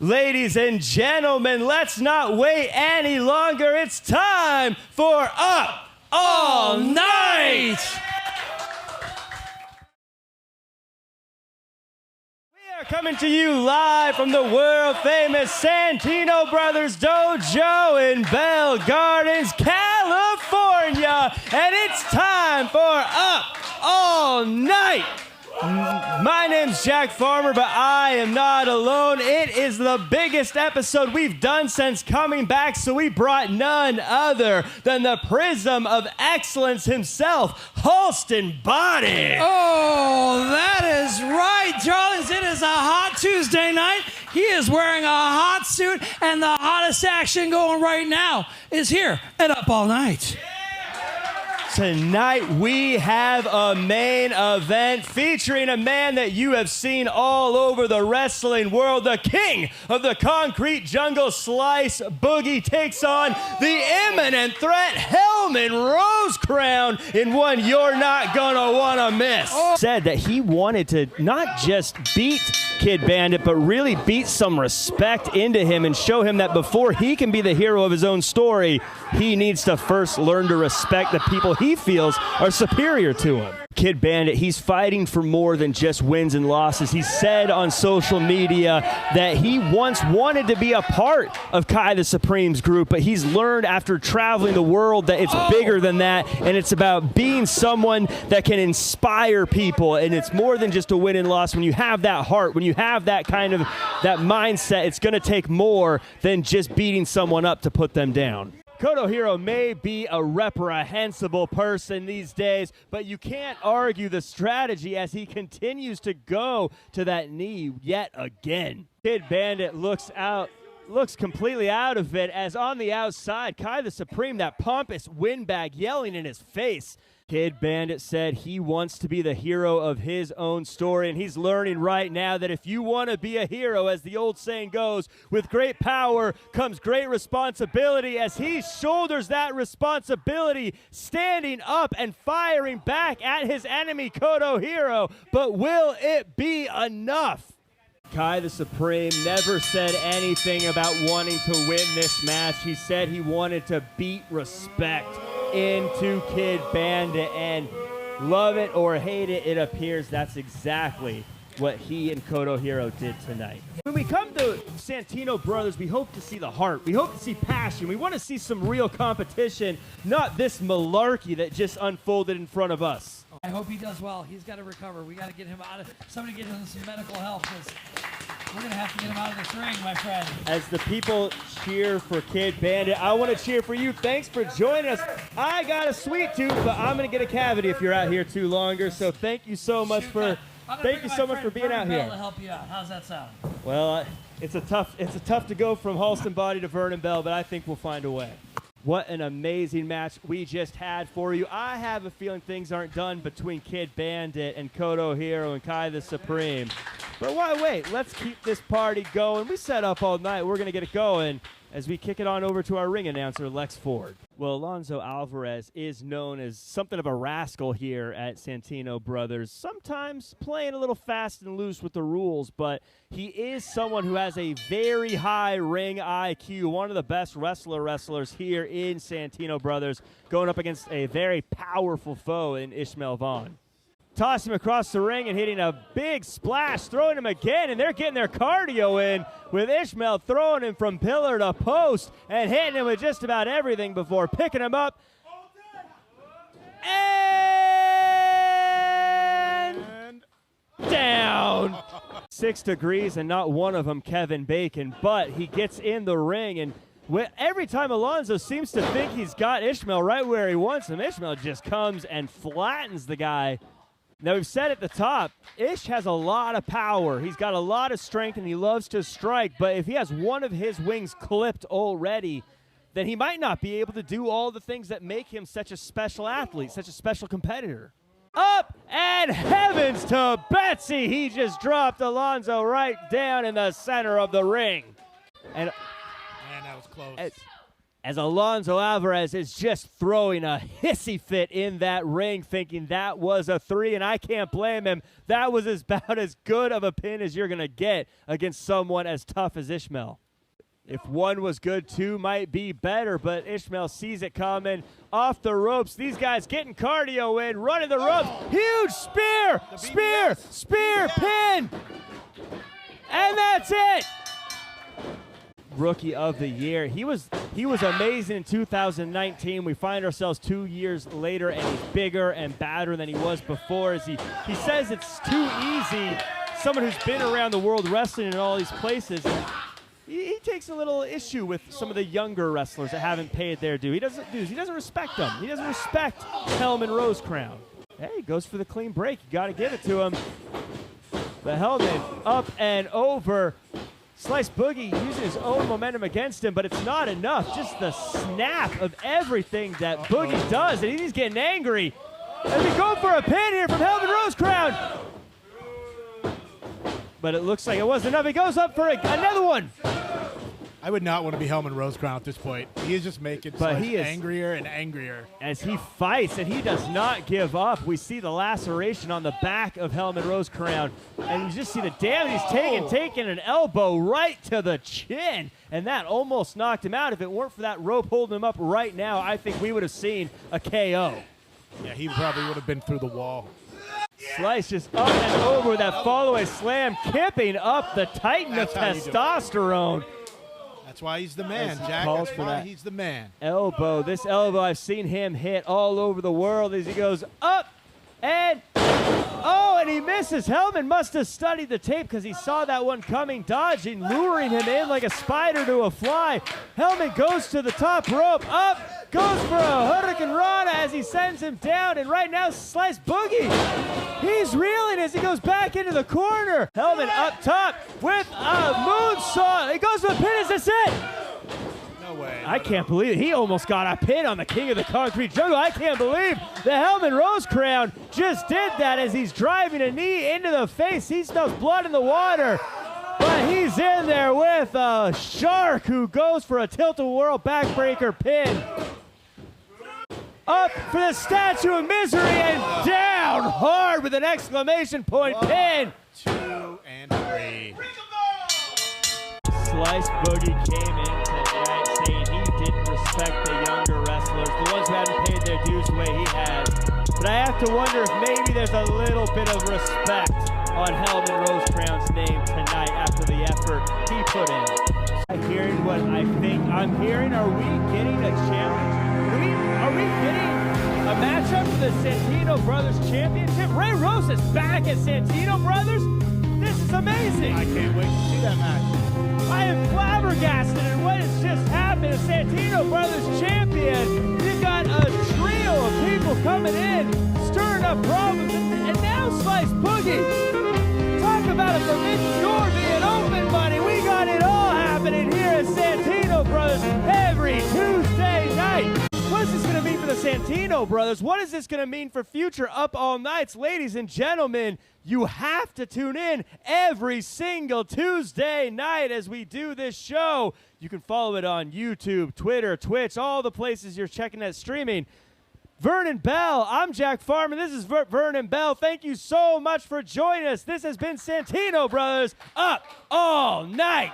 Ladies and gentlemen, let's not wait any longer. It's time for Up All Night! We are coming to you live from the world-famous Santino Brothers Dojo in Bell Gardens, California. And it's time for Up All Night! My name's Jack Farmer, but I am not alone. It is the biggest episode we've done since coming back, so we brought none other than the Prism of Excellence himself, Halston Bandit. Oh, that is right, darlings. It is a hot Tuesday night. He is wearing a hot suit, and the hottest action going right now is here at Up All Night. Tonight we have a main event featuring a man that you have seen all over the wrestling world. The king of the concrete jungle, Slice Boogie, takes on the imminent threat, Hellman Rosecrown, in one you're not gonna wanna miss. Said that he wanted to not just beat Kid Bandit, but really beat some respect into him and show him that before he can be the hero of his own story, he needs to first learn to respect the people he feels are superior to him. Kid Bandit, he's fighting for more than just wins and losses. He said on social media that he once wanted to be a part of Kai the Supreme's group, but he's learned after traveling the world that it's bigger than that, and it's about being someone that can inspire people, and it's more than just a win and loss. When you have that heart, when you have that kind of that mindset, it's going to take more than just beating someone up to put them down. Kotohiro may be a reprehensible person these days, but you can't argue the strategy as he continues to go to that knee yet again. Kid Bandit looks completely out of it as on the outside, Kai the Supreme, that pompous windbag yelling in his face. Kid Bandit said he wants to be the hero of his own story, and he's learning right now that if you want to be a hero, as the old saying goes, with great power comes great responsibility, as he shoulders that responsibility, standing up and firing back at his enemy, Kotohiro. But will it be enough? Kai the Supreme never said anything about wanting to win this match. He said he wanted to beat respect into Kid Bandit, and love it or hate it, it appears that's exactly what he and Kotohiro did tonight. When we come to Santino Brothers, we hope to see the heart. We hope to see passion. We want to see some real competition, not this malarkey that just unfolded in front of us. I hope he does well. He's got to recover. We got to get him out of, somebody get him some medical help, because we're going to have to get him out of this ring, my friend. As the people cheer for Kid Bandit, I want to cheer for you. Thanks for joining us. I got a sweet tooth, but I'm going to get a cavity if you're out here too longer. So thank you so much for being out here. To help you out. How's that sound? Well, it's a tough to go from Halston Body to Vernon Bell, but I think we'll find a way. What an amazing match we just had for you. I have a feeling things aren't done between Kid Bandit and Kotohiro and Kai the Supreme. But why wait? Let's keep this party going. We set up all night. We're going to get it going as we kick it on over to our ring announcer, Lex Ford. Well, Alonzo Alvarez is known as something of a rascal here at Santino Brothers, sometimes playing a little fast and loose with the rules, but he is someone who has a very high ring IQ, one of the best wrestlers here in Santino Brothers, going up against a very powerful foe in Ishmael Vaughn. Toss him across the ring and hitting a big splash, throwing him again, and they're getting their cardio in with Ishmael throwing him from pillar to post and hitting him with just about everything before picking him up. And down. 6 degrees and not one of them Kevin Bacon, but he gets in the ring, and every time Alonzo seems to think he's got Ishmael right where he wants him, Ishmael just comes and flattens the guy. Now, we've said at the top, Ish has a lot of power. He's got a lot of strength, and he loves to strike. But if he has one of his wings clipped already, then he might not be able to do all the things that make him such a special athlete, such a special competitor. Up and heavens to Betsy. He just dropped Alonzo right down in the center of the ring. And man, that was close. as Alonzo Alvarez is just throwing a hissy fit in that ring, thinking that was a 3, and I can't blame him. That was about as good of a pin as you're going to get against someone as tough as Ishmael. If 1 was good, 2 might be better, but Ishmael sees it coming. Off the ropes, these guys getting cardio in, running the ropes. Huge spear, spear, pin, and that's it. Rookie of the year. He was amazing in 2019. We find ourselves 2 years later, and he's bigger and badder than he was before. As he says it's too easy. Someone who's been around the world wrestling in all these places. He takes a little issue with some of the younger wrestlers that haven't paid their due. He doesn't respect them. He doesn't respect Hellman Rosecrown. Hey, he goes for the clean break. You got to give it to him. The Hellman up and over. Slice Boogie using his own momentum against him, but it's not enough. Just the snap of everything that Boogie does, and he's getting angry. As we go for a pin here from Hellman Rosecrown. But it looks like it wasn't enough. He goes up for another one. I would not want to be Hellman Rosecrown at this point. He is just making angrier and angrier. As he fights, and he does not give up. We see the laceration on the back of Hellman Rosecrown. And you just see the damage he's taking an elbow right to the chin. And that almost knocked him out. If it weren't for that rope holding him up right now, I think we would have seen a KO. Yeah, he probably would have been through the wall. Slice just up and over that follow-away slam, kipping up the titan of testosterone. That's why he's the man, Jack. That's why he's the man. Elbow. This elbow, I've seen him hit all over the world as he goes up and and he misses. Hellman must have studied the tape because he saw that one coming, dodging, luring him in like a spider to a fly. Hellman goes to the top rope, up, goes for a Hurricane Rana as he sends him down, and right now Slice Boogie, he's reeling as he goes back into the corner. Hellman up top with a moonsault. He goes for a pin. Is this it? No way. I can't believe it. He almost got a pin on the King of the Concrete Jungle. I can't believe the Hellman Rosecrown just did that as he's driving a knee into the face. He smells blood in the water. But he's in there with a shark who goes for a tilt-a-whirl backbreaker pin. Up for the Statue of Misery and down hard with an exclamation point pin. 2 and 3. Slice Boogie came in tonight saying he didn't respect the younger wrestlers, the ones who hadn't paid their dues the way he had. But I have to wonder if maybe there's a little bit of respect on Hellman Rosecrown's name tonight after the effort he put in. I'm hearing what I think I'm hearing. Are we getting a challenge? Are we getting a matchup for the Santino Brothers Championship? Ray Rose is back at Santino Brothers? This is amazing. I can't wait to see that match. I am flabbergasted at what has just happened. A Santino Brothers champion. You've got a trio of people coming in, stirring up problems, and now Slice Boogie. Talk about a forbidden door being open, buddy. We got it all happening here at Santino Brothers every Tuesday night. What is this going to mean for the Santino Brothers? What is this going to mean for future Up All Nights? Ladies and gentlemen, you have to tune in every single Tuesday night as we do this show. You can follow it on YouTube, Twitter, Twitch, all the places you're checking that streaming. Vernon Bell, I'm Jack Farman. This is Vernon Bell. Thank you so much for joining us. This has been Santino Brothers Up All Night.